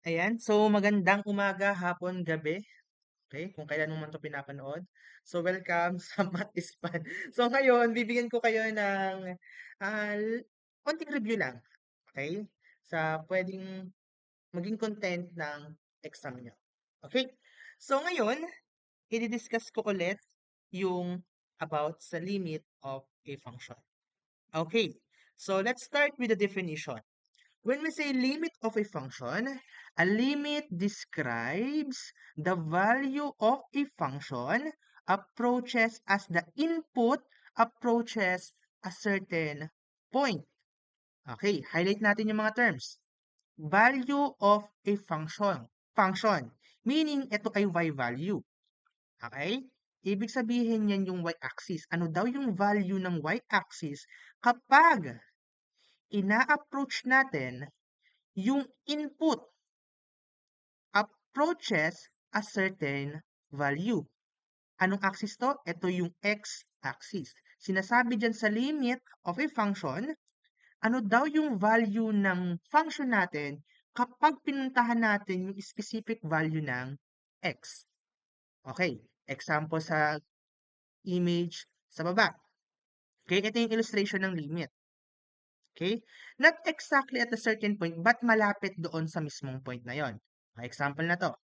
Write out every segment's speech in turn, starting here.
Ayan, so magandang umaga, hapon, gabi, okay, kung kailan mo man 'to pinapanood. So welcome sa Math is Fun. So ngayon bibigyan ko kayo ng, konting review lang, okay, sa puwedeng maging content ng exam niyo, okay. So ngayon, idi-discuss ko ulit yung about sa limit of a function. Okay, so let's start with the definition. When we say limit of a function, a limit describes the value of a function approaches as the input approaches a certain point. Okay, highlight natin yung mga terms. Value of a function. Function. Meaning, ito ay y value. Okay? Ibig sabihin yan yung y-axis. Ano daw yung value ng y-axis kapag ina-approach natin yung input approaches a certain value. Anong axis to? Ito yung x-axis. Sinasabi dyan sa limit of a function, ano daw yung value ng function natin kapag pinuntahan natin yung specific value ng x. Okay, example sa image sa baba. Okay, ito yung illustration ng limit. Okay? Not exactly at a certain point, but malapit doon sa mismong point na yon. Example na to.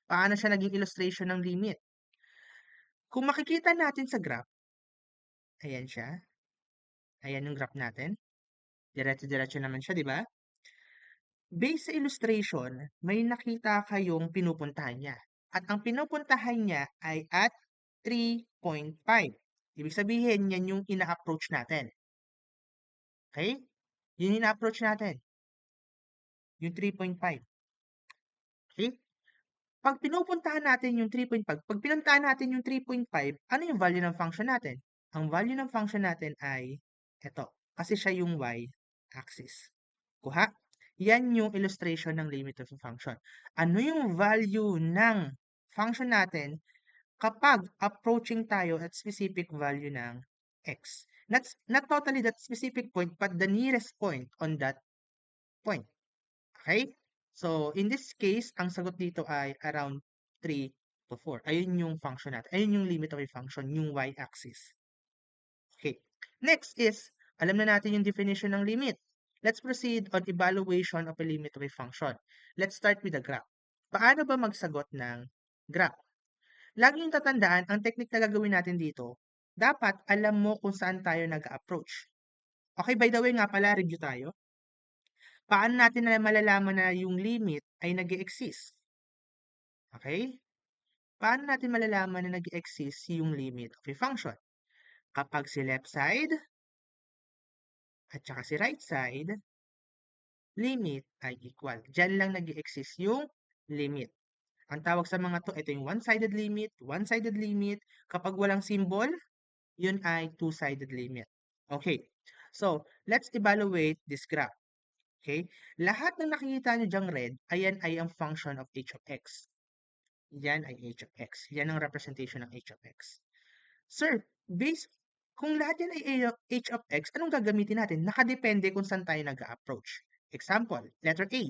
Paano siya naging illustration ng limit? Kung makikita natin sa graph, ayan siya. Ayan yung graph natin. Diretso-diretso naman siya, di ba? Based sa illustration, may nakita kayong pinupuntahan niya. At ang pinupuntahan niya ay at 3.5. Ibig sabihin, yan yung ina-approach natin. Okay? Yun yung ina-approach natin. Yung 3.5. Okay? Pag pinupuntahan natin yung 3.5, pag pinuntahan natin yung 3.5, ano yung value ng function natin? Ang value ng function natin ay ito. Kasi siya yung y-axis. Kuha? Yan yung illustration ng limit of a function. Ano yung value ng function natin kapag approaching tayo at specific value ng x? Not totally that specific point, but the nearest point on that point. Okay? So, in this case, ang sagot dito ay around 3 to 4. Ayun yung function natin. Ayun yung limit of a function, yung y-axis. Okay. Next is, alam na natin yung definition ng limit. Let's proceed on evaluation of a limit of a function. Let's start with the graph. Paano ba magsagot ng graph? Lagi yung tatandaan, ang technique na gagawin natin dito, dapat alam mo kung saan tayo nag-approach. Okay, by the way nga pala, review tayo. Paano natin na malalaman na yung limit ay nag-exist? Okay? Paano natin malalaman na nag-exist yung limit of a function? Kapag si left side at saka si right side, limit ay equal. Diyan lang nag-exist yung limit. Ang tawag sa mga to, ito yung one-sided limit, one-sided limit. Kapag walang symbol, yun ay two-sided limit. Okay. So, let's evaluate this graph. Okay? Lahat ng nakikita nyo dyang red, ayan ay ang function of h of x. Yan ay h of x. Yan ang representation ng h of x. Sir, kung lahat yan ay h of x, anong gagamitin natin? Nakadepende kung saan tayo nag-approach. Example, letter A.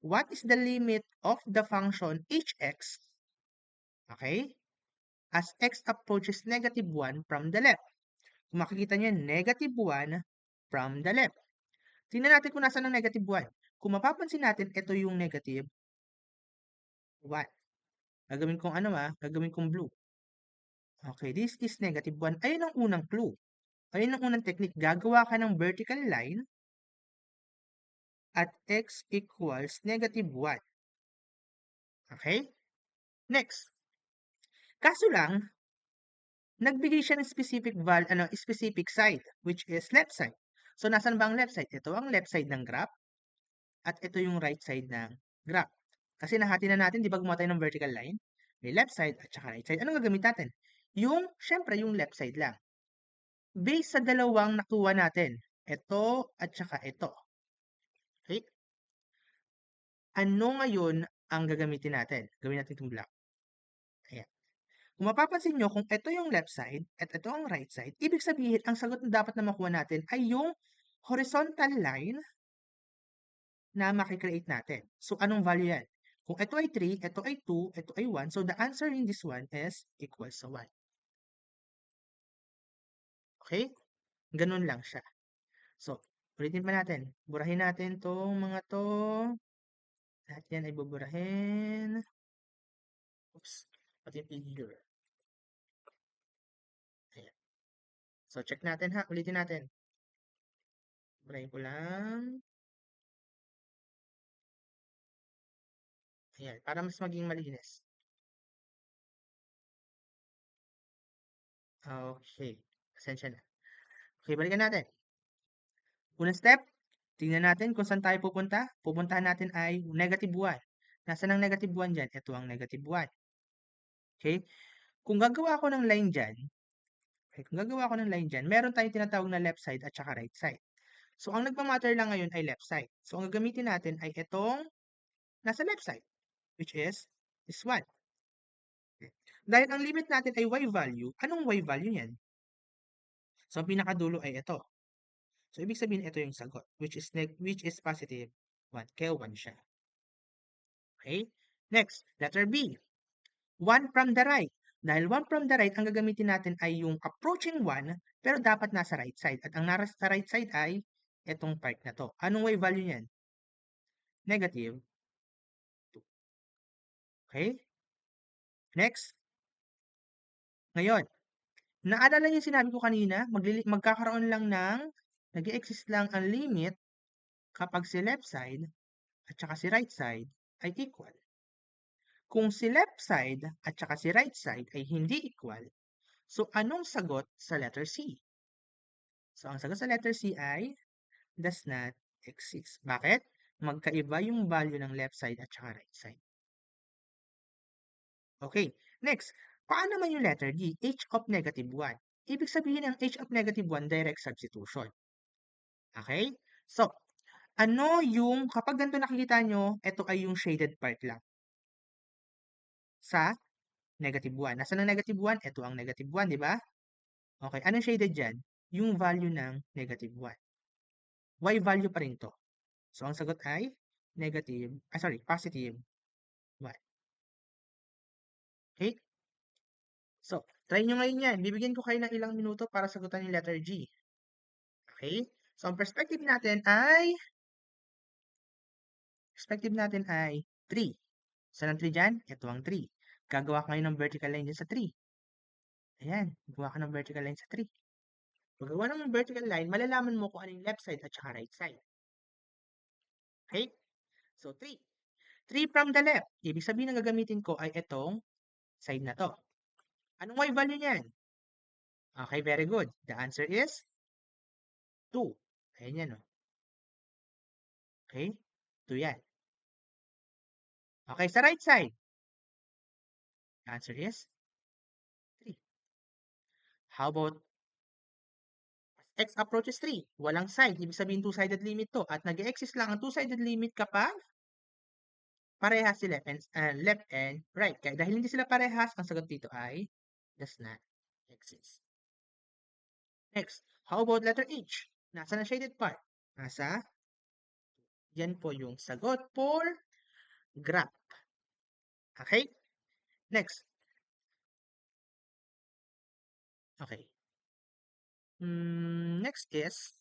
What is the limit of the function hx? Okay? As x approaches negative 1 from the left. Kung makikita nyo, negative 1 from the left. Tingnan natin kung nasa ng negative 1. Kung mapapansin natin, ito yung negative 1. Gagawin kong gagawin kong blue. Okay, this is negative 1. Ayun ang unang clue. Ayun ang unang technique. Gagawa ka ng vertical line at x equals negative 1. Okay? Next. Kaso lang, nagbigay siya ng specific side, which is left side. So, nasan ba ang left side? Ito ang left side ng graph at ito yung right side ng graph. Kasi nahati na natin, di ba gumawa tayo ng vertical line? May left side at saka right side. Anong gagamit natin? Syempre, yung left side lang. Based sa dalawang nakuha natin, ito at saka ito. Okay? Ano ngayon ang gagamitin natin? Gawin natin itong block. Ayan. Kung mapapansin nyo, kung ito yung left side at ito ang right side, ibig sabihin, ang sagot na dapat na makuha natin ay yung horizontal line na makikreate natin. So, anong value yan? Kung ito ay 3, ito ay 2, ito ay 1, so the answer in this one is equals sa 1. Okay? Ganun lang siya. So, ulitin pa natin. Burahin natin tong mga to. Lahat yan ay buburahin. Oops. Pati yung figure. Ayan. So, check natin ha. Ulitin natin. Burahin ko lang. Ayan. Para mas maging malinis. Okay. Pasensya na. Okay, balikan natin. Unang step, tingnan natin kung saan tayo pupunta. Pupuntahan natin ay negative 1. Nasaan ang negative 1 dyan? Ito ang negative 1. Okay? Kung gagawa ako ng line dyan, meron tayong tinatawag na left side at saka right side. So, ang nagmamatter lang ngayon ay left side. So, ang gagamitin natin ay itong nasa left side, which is this one. Okay. Dahil ang limit natin ay y value, anong y value yan? So, ang pinakadulo ay ito. So, ibig sabihin ito yung sagot, which is positive 1. Kaya 1 siya. Okay? Next, letter B. 1 from the right. Dahil 1 from the right, ang gagamitin natin ay yung approaching 1, pero dapat nasa right side. At ang nasa right side ay itong part na to. Anong y value niyan? Negative 2. Okay? Next. Ngayon, naalala niyo yung sinabi ko kanina, magkakaroon lang ng, nag-exist lang ang limit kapag si left side at saka si right side ay equal. Kung si left side at saka si right side ay hindi equal, so anong sagot sa letter C? So ang sagot sa letter C ay does not exist. Bakit? Magkaiba yung value ng left side at saka right side. Okay, next. Paano naman yung letter D? H of negative 1. Ibig sabihin ng H of negative 1, direct substitution. Okay? So, ano yung, kapag ganito nakikita nyo, ito ay yung shaded part lang. Sa negative 1. Nasaan ang negative 1? Ito ang negative 1, di ba? Okay, anong shaded dyan? Yung value ng negative 1. Y value pa rin to. So, ang sagot ay positive 1. Okay? So, try nyo ngayon yan. Bibigyan ko kayo ng ilang minuto para sagutan yung letter G. Okay? So, ang perspective natin ay 3. Saan ang 3 dyan? Ito ang 3. Gagawa ko ngayon ng vertical line dyan sa 3. Ayan, gawa ka ng vertical line sa 3. Paggawa ng vertical line, malalaman mo kung ano yung left side at saka right side. Okay? So, 3. 3 from the left. Ibig sabihin na gagamitin ko ay itong side na to. Anong y value niyan? Okay, very good. The answer is 2. Ayan yan, oh. Okay? 2 yan. Okay, sa right side. The answer is 3. How about x approaches 3? Walang side. Ibig sabihin two-sided limit to. At nag-exist lang ang two-sided limit kapag parehas si left and right. Kaya dahil hindi sila parehas, ang sagot dito ay does not exist. Next, how about letter H? Nasa na shaded part? Nasa, yan po yung sagot for graph. Okay? Next. Okay. Next is,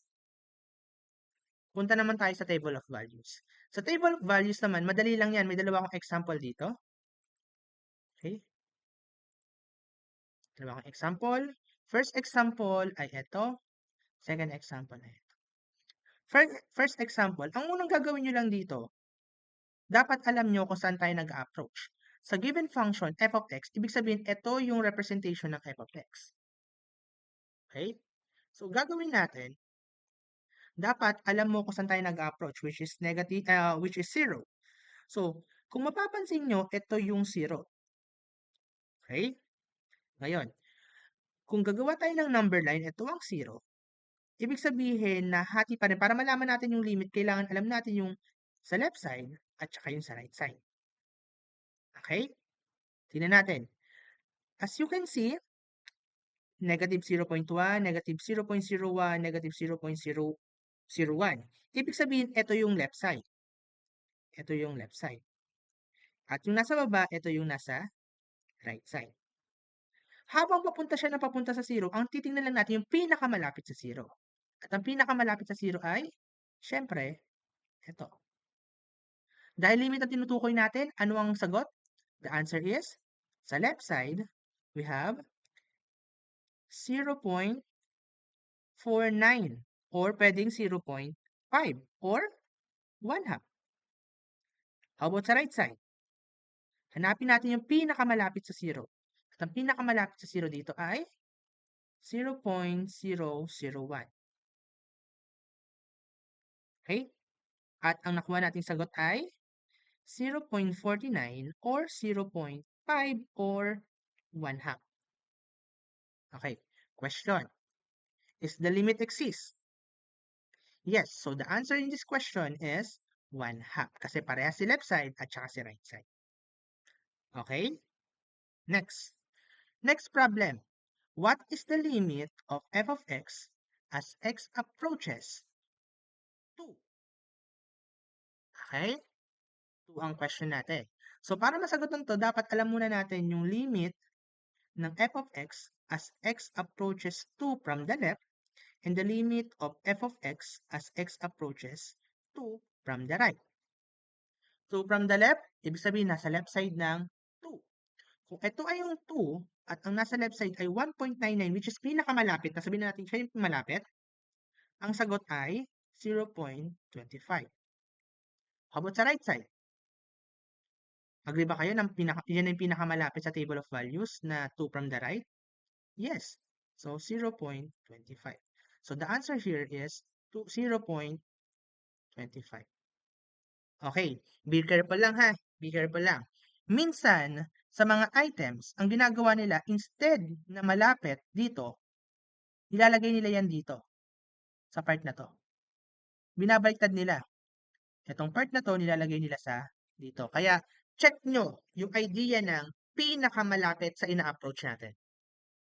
punta naman tayo sa table of values. Sa table of values naman, madali lang yan. May dalawa akong example dito. Okay? Dalawa akong example. First example ay ito. Second example ay ito. First example, ang unang gagawin nyo lang dito, dapat alam nyo kung saan tayo nag-approach. Sa given function, f of x, ibig sabihin, ito yung representation ng f of x. Okay? So, gagawin natin, dapat alam mo kung saan tayo nag-approach, which is 0. So, kung mapapansin nyo, ito yung 0. Okay? Ngayon, kung gagawa tayo ng number line, ito ang 0. Ibig sabihin na hati pa rin. Para malaman natin yung limit, kailangan alam natin yung sa left side at saka yung sa right side. Okay? Tingnan natin. As you can see, negative 0.1, negative 0.01, negative 0.001. Ibig sabihin, ito yung left side. ito yung left side. At yung nasa baba, ito yung nasa right side. Habang papunta siya na papunta sa 0, ang titingnan lang natin yung pinakamalapit sa 0. At ang pinakamalapit sa 0 ay, syempre, ito. Dahil limit ang tinutukoy natin, ano ang sagot? The answer is, sa left side, we have 0.49 or pwedeng 0.5 or 1 half. How about sa right side? Hanapin natin yung pinakamalapit sa 0. At ang pinakamalapit sa 0 dito ay 0.001. Okay? At ang nakuha nating sagot ay 0.49 or 0.5 or 1 half. Okay. Question. Is the limit exist? Yes. So the answer in this question is 1 half. Kasi parehas si left side at saka si right side. Okay? Next. Next problem. What is the limit of f of x as x approaches 2? Okay? 2 ang question natin. So, para masagutan to, dapat alam muna natin yung limit ng f of x as x approaches 2 from the left and the limit of f of x as x approaches 2 from the right. 2 from the left, ibig sabihin nasa left side ng 2. Kung ito ay yung 2 at ang nasa left side ay 1.99 which is pinakamalapit, sabihin natin siya yung malapit, ang sagot ay 0.25. How about sa right side? Agree ba kayo na yan yung pinakamalapit sa table of values na 2 from the right? Yes. So, 0.25. So, the answer here is 0.25. Okay. Be careful lang ha. Be careful lang. Minsan, sa mga items, ang ginagawa nila, instead na malapit dito, nilalagay nila yan dito. Sa part na to. Binabaliktad nila. Itong part na to, nilalagay nila sa dito. Kaya, check nyo yung idea ng pinakamalapit sa ina-approach natin.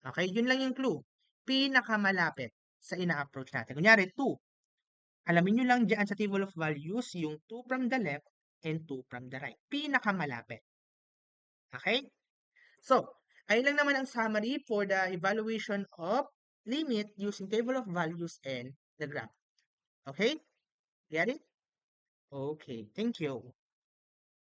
Okay? Yun lang yung clue. Pinakamalapit sa ina-approach natin. Kunyari, 2. Alamin nyo lang dyan sa table of values yung 2 from the left and 2 from the right. Pinakamalapit. Okay? So, ayun lang naman ang summary for the evaluation of limit using table of values and the graph. Okay? Get it? Okay. Thank you.